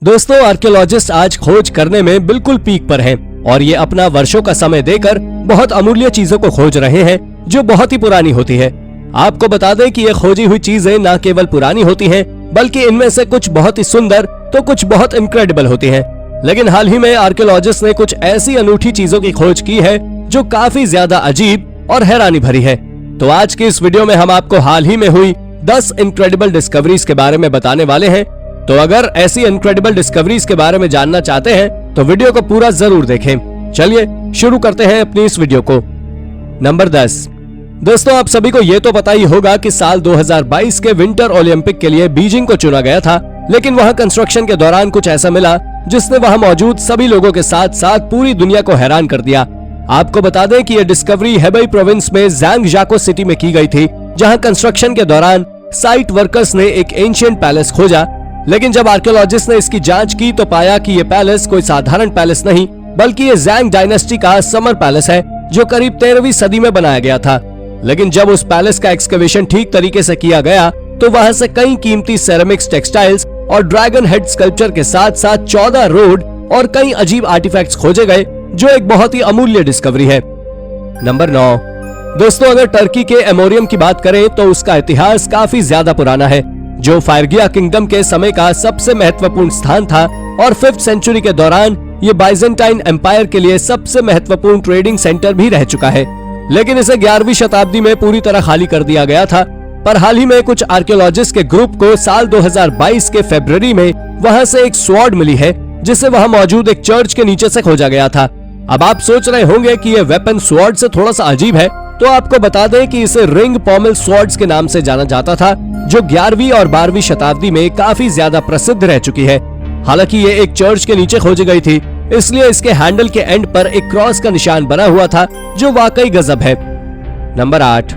दोस्तों, आर्कियोलॉजिस्ट आज खोज करने में बिल्कुल पीक पर हैं और ये अपना वर्षों का समय देकर बहुत अमूल्य चीजों को खोज रहे हैं जो बहुत ही पुरानी होती है। आपको बता दें कि ये खोजी हुई चीजें न केवल पुरानी होती हैं, बल्कि इनमें से कुछ बहुत ही सुंदर तो कुछ बहुत इनक्रेडिबल होती हैं। लेकिन हाल ही में आर्कियोलॉजिस्ट ने कुछ ऐसी अनूठी चीजों की खोज की है जो काफी ज्यादा अजीब और हैरानी भरी है। तो आज की इस वीडियो में हम आपको हाल ही में हुई 10 इनक्रेडिबल डिस्कवरीज के बारे में बताने वाले हैं। तो अगर ऐसी इनक्रेडिबल डिस्कवरीज के बारे में जानना चाहते हैं तो वीडियो को पूरा जरूर देखें। चलिए शुरू करते हैं अपनी इस वीडियो को। नंबर 10। दोस्तों, आप सभी को ये तो पता ही होगा कि साल 2022 के विंटर ओलंपिक के लिए बीजिंग को चुना गया था, लेकिन वहां कंस्ट्रक्शन के दौरान कुछ ऐसा मिला जिसने वहां मौजूद सभी लोगों के साथ साथ पूरी दुनिया को हैरान कर दिया। आपको बता दें कि यह डिस्कवरी हेबई प्रोविंस में ज़ांगजाको सिटी में की गई थी, जहां कंस्ट्रक्शन के दौरान साइट वर्कर्स ने एक एंशिएंट पैलेस खोजा। लेकिन जब आर्कियोलॉजिस्ट ने इसकी जांच की तो पाया कि ये पैलेस कोई साधारण पैलेस नहीं, बल्कि ये ज़ांग डायनेस्टी का समर पैलेस है जो करीब 13वीं सदी में बनाया गया था। लेकिन जब उस पैलेस का एक्सकवेशन ठीक तरीके से किया गया तो वहां से कई कीमती सेरेमिक्स, टेक्सटाइल्स और ड्रैगन हेड स्कल्पचर के साथ साथ 14 रोड और कई अजीब आर्टिफैक्ट्स खोजे गए, जो एक बहुत ही अमूल्य डिस्कवरी है। नंबर 9। दोस्तों, अगर टर्की के एमोरियम की बात करें तो उसका इतिहास काफी ज्यादा पुराना है, जो फायर्गिया किंगडम के समय का सबसे महत्वपूर्ण स्थान था और 5th सेंचुरी के दौरान ये बाइजेंटाइन एम्पायर के लिए सबसे महत्वपूर्ण ट्रेडिंग सेंटर भी रह चुका है। लेकिन इसे 11वीं शताब्दी में पूरी तरह खाली कर दिया गया था। पर हाल ही में कुछ आर्कियोलॉजिस्ट के ग्रुप को साल 2022 के फरवरी में वहां से एक स्वॉर्ड मिली है, जिसे वहां मौजूद एक चर्च के नीचे से खोजा गया था। अब आप सोच रहे होंगे कि ये वेपन स्वॉर्ड से थोड़ा सा अजीब है, तो आपको बता दें कि इसे रिंग पॉमेल स्वॉर्ड्स के नाम से जाना जाता था, जो 11वीं और 12वीं शताब्दी में काफी ज्यादा प्रसिद्ध रह चुकी है। हालांकि ये एक चर्च के नीचे खोजी गई थी, इसलिए इसके हैंडल के एंड पर एक क्रॉस का निशान बना हुआ था, जो वाकई गजब है। नंबर 8।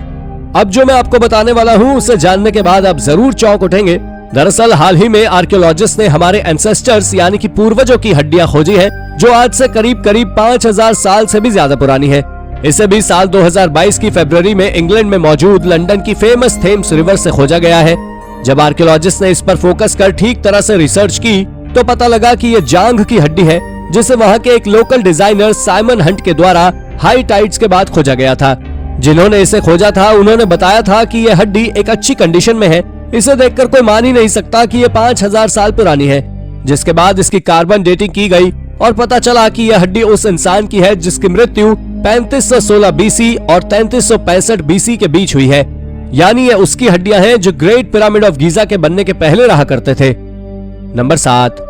अब जो मैं आपको बताने वाला हूँ उसे जानने के बाद आप जरूर चौंक उठेंगे। दरअसल हाल ही में आर्कियोलॉजिस्ट ने हमारे एंसेस्टर्स यानी कि पूर्वजों की हड्डियां खोजी है, जो आज से करीब 5000 साल से भी ज्यादा पुरानी है। इसे भी साल 2022 की फरवरी में इंग्लैंड में मौजूद लंदन की फेमस थेम्स रिवर से खोजा गया है। जब आर्कियोलॉजिस्ट ने इस पर फोकस कर ठीक तरह से रिसर्च की तो पता लगा कि ये जांघ की हड्डी है, जिसे वहां के एक लोकल डिजाइनर साइमन हंट के द्वारा हाई टाइड्स के बाद खोजा गया था। जिन्होंने इसे खोजा था उन्होंने बताया था कि यह हड्डी एक अच्छी कंडीशन में है। इसे देखकर कोई मान ही नहीं सकता कि यह 5000 साल पुरानी है। जिसके बाद इसकी कार्बन डेटिंग की गई और पता चला कि यह हड्डी उस इंसान की है जिसकी मृत्यु 3516 बीसी और 3365 बीसी के बीच हुई है। यानी ये उसकी हड्डियां हैं जो ग्रेट पिरामिड ऑफ गीजा के बनने के पहले रहा करते थे। नंबर 7।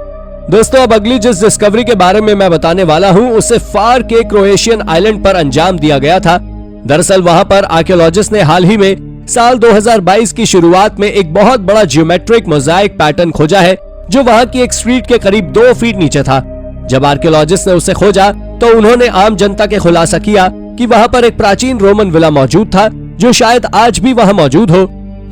दोस्तों, अब अगली जिस डिस्कवरी के बारे में मैं बताने वाला हूं उसे फार के क्रोएशियन आइलैंड पर अंजाम दिया गया था। दरअसल वहां पर आर्कियोलॉजिस्ट ने हाल ही में साल 2022 की शुरुआत में एक बहुत बड़ा जियोमेट्रिक मोजाइक पैटर्न खोजा है, जो वहां की एक स्ट्रीट के करीब 2 फीट नीचे था। जब आर्कियोलॉजिस्ट ने उसे खोजा तो उन्होंने आम जनता के खुलासा किया कि वहां पर एक प्राचीन रोमन विला मौजूद था, जो शायद आज भी वहां मौजूद हो।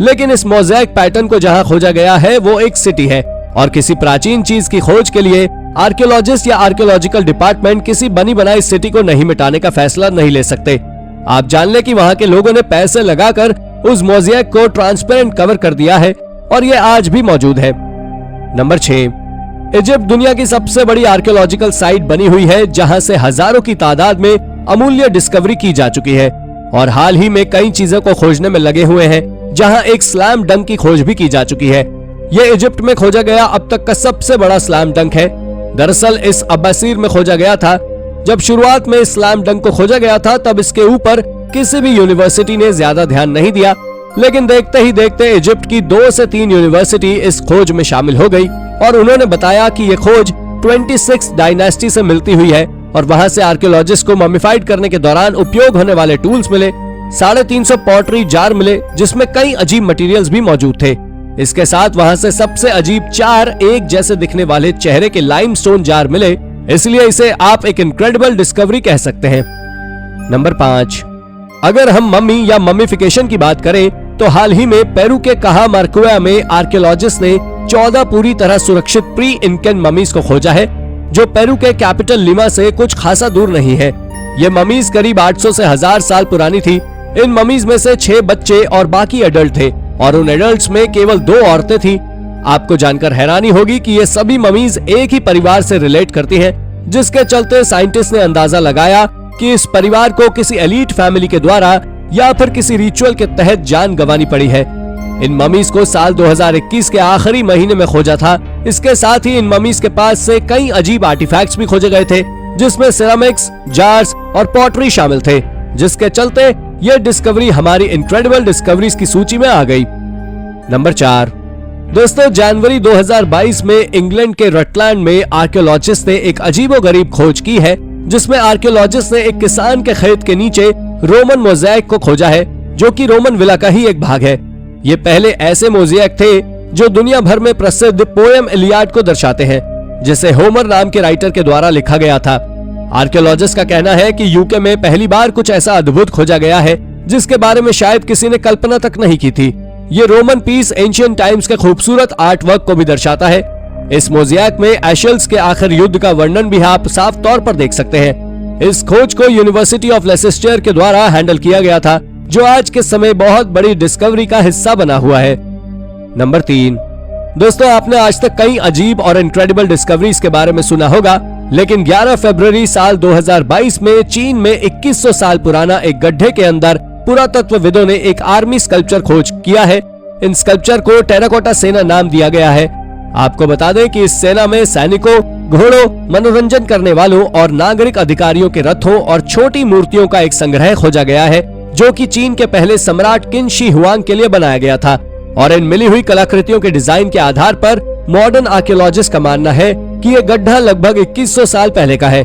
लेकिन इस मोज़ेक पैटर्न को जहां खोजा गया है वो एक सिटी है, और किसी प्राचीन चीज की खोज के लिए आर्कियोलॉजिस्ट या आर्कियोलॉजिकल डिपार्टमेंट किसी बनी बनाई सिटी को नहीं मिटाने का फैसला नहीं ले सकते। आप जान ले कि वहां के लोगों ने पैसे लगाकर उस मोज़ेक को ट्रांसपेरेंट कवर कर दिया है और ये आज भी मौजूद है। नंबर 6। इजिप्ट दुनिया की सबसे बड़ी आर्कियोलॉजिकल साइट बनी हुई है, जहां से हजारों की तादाद में अमूल्य डिस्कवरी की जा चुकी है और हाल ही में कई चीजों को खोजने में लगे हुए हैं, जहां एक स्लैम डंक की खोज भी की जा चुकी है। ये इजिप्ट में खोजा गया अब तक का सबसे बड़ा स्लैम डंक है। दरअसल इस अब्बासीर में खोजा गया था। जब शुरुआत में इस स्लैम डंक को खोजा गया था तब इसके ऊपर किसी भी यूनिवर्सिटी ने ज्यादा ध्यान नहीं दिया, लेकिन देखते ही देखते इजिप्ट की 2 से 3 यूनिवर्सिटी इस खोज में शामिल हो गई और उन्होंने बताया कि ये खोज 26 डायनेस्टी से मिलती हुई है और वहां से आर्कियोलॉजिस्ट को ममिफाइड करने के दौरान उपयोग होने वाले टूल्स मिले। 350 पॉटरी जार मिले, जिसमें कई अजीब मटेरियल्स भी मौजूद थे। इसके साथ वहां से सबसे अजीब 4 एक जैसे दिखने वाले चेहरे के लाइमस्टोन जार मिले, इसलिए इसे आप एक इनक्रेडिबल डिस्कवरी कह सकते हैं। नंबर 5। अगर हम मम्मी या मम्मीफिकेशन की बात करें तो हाल ही में पेरू के काहामार्क्वा में आर्कियोलॉजिस्ट ने 14 पूरी तरह सुरक्षित प्री इनकन ममीज को खोजा है, जो पेरू के कैपिटल लिमा से कुछ खासा दूर नहीं है। ये ममीज करीब 800 से 1000 साल पुरानी थी। इन ममीज में से 6 बच्चे और बाकी एडल्ट थे और उन एडल्ट्स में केवल 2 औरतें थी। आपको जानकर हैरानी होगी कि ये सभी ममीज एक ही परिवार से रिलेट करती हैं, जिसके चलते साइंटिस्ट ने अंदाजा लगाया कि इस परिवार को किसी एलीट फैमिली के द्वारा या फिर किसी रिचुअल के तहत जान गंवानी पड़ी है। इन ममीज को साल 2021 के आखिरी महीने में खोजा था। इसके साथ ही इन ममीज के पास से कई अजीब आर्टिफैक्ट्स भी खोजे गए थे, जिसमें सिरामिक्स, जार्स और पॉटरी शामिल थे, जिसके चलते ये डिस्कवरी हमारी इनक्रेडिबल डिस्कवरीज की सूची में आ गई। नंबर 4 दोस्तों, जनवरी 2022 में इंग्लैंड के रटलैंड में आर्कियोलॉजिस्ट ने एक अजीबोगरीब खोज की है, जिसमें आर्कियोलॉजिस्ट ने एक किसान के खेत के नीचे रोमन मोज़ेक को खोजा है, जो कि रोमन विला का ही एक भाग है। ये पहले ऐसे मोज़ेक थे जो दुनिया भर में प्रसिद्ध पोएम इलियाड को दर्शाते हैं, जिसे होमर नाम के राइटर के द्वारा लिखा गया था। आर्कियोलॉजिस्ट का कहना है कि यूके में पहली बार कुछ ऐसा अद्भुत खोजा गया है जिसके बारे में शायद किसी ने कल्पना तक नहीं की थी। ये रोमन पीस एंशिएंट टाइम्स के खूबसूरत आर्ट वर्क को भी दर्शाता है। इस मोज़ेक में एशेल्स के आखिर युद्ध का वर्णन भी आप साफ तौर पर देख सकते हैं। इस खोज को यूनिवर्सिटी ऑफ लेसेस्टर के द्वारा हैंडल किया गया था, जो आज के समय बहुत बड़ी डिस्कवरी का हिस्सा बना हुआ है। नंबर 3 दोस्तों, आपने आज तक कई अजीब और इनक्रेडिबल डिस्कवरीज के बारे में सुना होगा, लेकिन 11 फरवरी साल 2022 में चीन में 2100 साल पुराना एक गड्ढे के अंदर पुरातत्वविदों ने एक आर्मी स्कल्पचर खोज किया है। इन स्कल्पचर को टेराकोटा सेना नाम दिया गया है। आपको बता दें कि इस सेना में सैनिकों, घोड़ों, मनोरंजन करने वालों और नागरिक अधिकारियों के रथों और छोटी मूर्तियों का एक संग्रह खोजा गया है, जो कि चीन के पहले सम्राट किन शी हुआंग के लिए बनाया गया था। और इन मिली हुई कलाकृतियों के डिजाइन के आधार पर मॉडर्न आर्कियोलॉजिस्ट का मानना है कि ये गड्ढा लगभग 2100 साल पहले का है।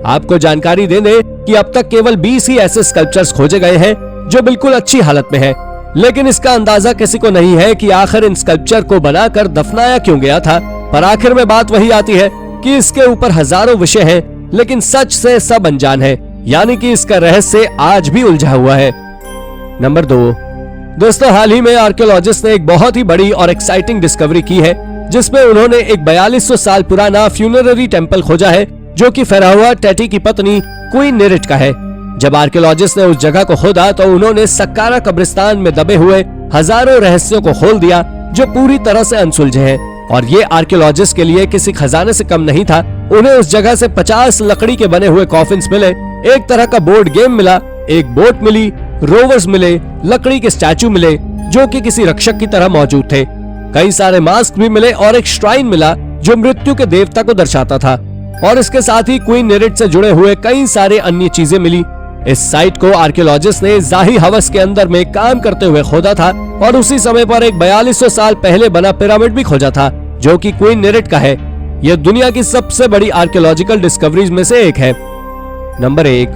आपको जानकारी दे दें कि अब तक केवल 20 ही ऐसे स्कल्पचर्स खोजे गए हैं जो बिल्कुल अच्छी हालत में है, लेकिन इसका अंदाजा किसी को नहीं है कि आखिर इन स्कल्पचर को बनाकर दफनाया क्यों गया था। पर आखिर में बात वही आती है कि इसके ऊपर हजारों विषय हैं, लेकिन सच से सब अनजान है, यानी कि इसका रहस्य आज भी उलझा हुआ है। नंबर 2 दोस्तों, हाल ही में आर्कियोलॉजिस्ट ने एक बहुत ही बड़ी और एक्साइटिंग डिस्कवरी की है, जिसमें उन्होंने एक 4200 साल पुराना फ्यूनररी टेम्पल खोजा है, जो कि फेराहुआ टैटी की पत्नी क्वीन नेरिट का है। जब आर्कियोलॉजिस्ट ने उस जगह को खोदा तो उन्होंने सक्कारा कब्रिस्तान में दबे हुए हजारों रहस्यों को खोल दिया, जो पूरी तरह से अनसुलझे हैं। और ये आर्कियोलॉजिस्ट के लिए किसी खजाने से कम नहीं था। उन्हें उस जगह से 50 लकड़ी के बने हुए कॉफिन्स मिले, एक तरह का बोर्ड गेम मिला, एक बोट मिली, रोवर्स मिले, लकड़ी के स्टैचू मिले जो कि किसी रक्षक की तरह मौजूद थे, कई सारे मास्क भी मिले और एक श्राइन मिला जो मृत्यु के देवता को दर्शाता था। और इसके साथ ही क्वीन नेरिट से जुड़े हुए कई सारे अन्य चीजें मिली। इस साइट को आर्कियोलॉजिस्ट ने जाही हवस के अंदर में काम करते हुए खोदा था और उसी समय पर एक 4200 साल पहले बना पिरामिड भी खोजा था, जो कि क्वीन नेरिट का है। यह दुनिया की सबसे बड़ी आर्कियोलॉजिकल डिस्कवरीज में से एक है। नंबर 1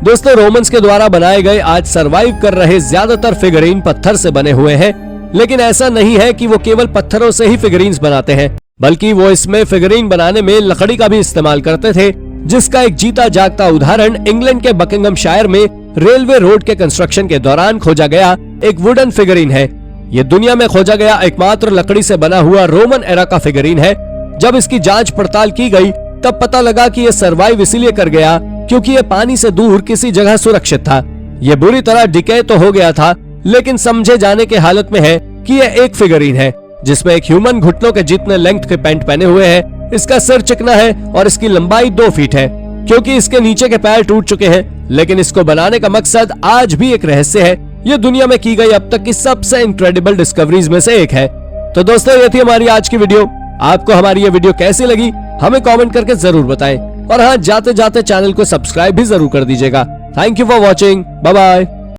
दोस्तों, रोमन्स के द्वारा बनाए गए आज सरवाइव कर रहे ज्यादातर फिगरीन पत्थर से बने हुए हैं, लेकिन ऐसा नहीं है कि वो केवल पत्थरों से ही फिगरीन्स बनाते हैं, बल्कि वो इसमें फिगरीन बनाने में लकड़ी का भी इस्तेमाल करते थे, जिसका एक जीता जागता उदाहरण इंग्लैंड के बकिंघमशायर में रेलवे रोड के कंस्ट्रक्शन के दौरान खोजा गया एक वुडन फिगरीन है। ये दुनिया में खोजा गया एकमात्र लकड़ी से बना हुआ रोमन एरा का फिगरीन है। जब इसकी जांच पड़ताल की गई तब पता लगा कि ये सरवाइव इसीलिए कर गया क्योंकि ये पानी से दूर किसी जगह सुरक्षित था। ये बुरी तरह डिके तो हो गया था, लेकिन समझे जाने की हालत में है कि यह एक फिगरीन है जिसमें एक ह्यूमन घुटनों के जितने लेंथ के पैंट पहने हुए है, इसका सिर चिकना है और इसकी लंबाई 2 फीट है। क्योंकि इसके नीचे के पैर टूट चुके हैं, लेकिन इसको बनाने का मकसद आज भी एक रहस्य है। ये दुनिया में की गई अब तक की सबसे इनक्रेडिबल डिस्कवरीज में से एक है। तो दोस्तों, ये थी हमारी आज की वीडियो। आपको हमारी ये वीडियो कैसी लगी हमें कमेंट करके जरूर बताएं, और हाँ, जाते जाते चैनल को सब्सक्राइब भी जरूर कर दीजिएगा। Thank you for watching, bye bye.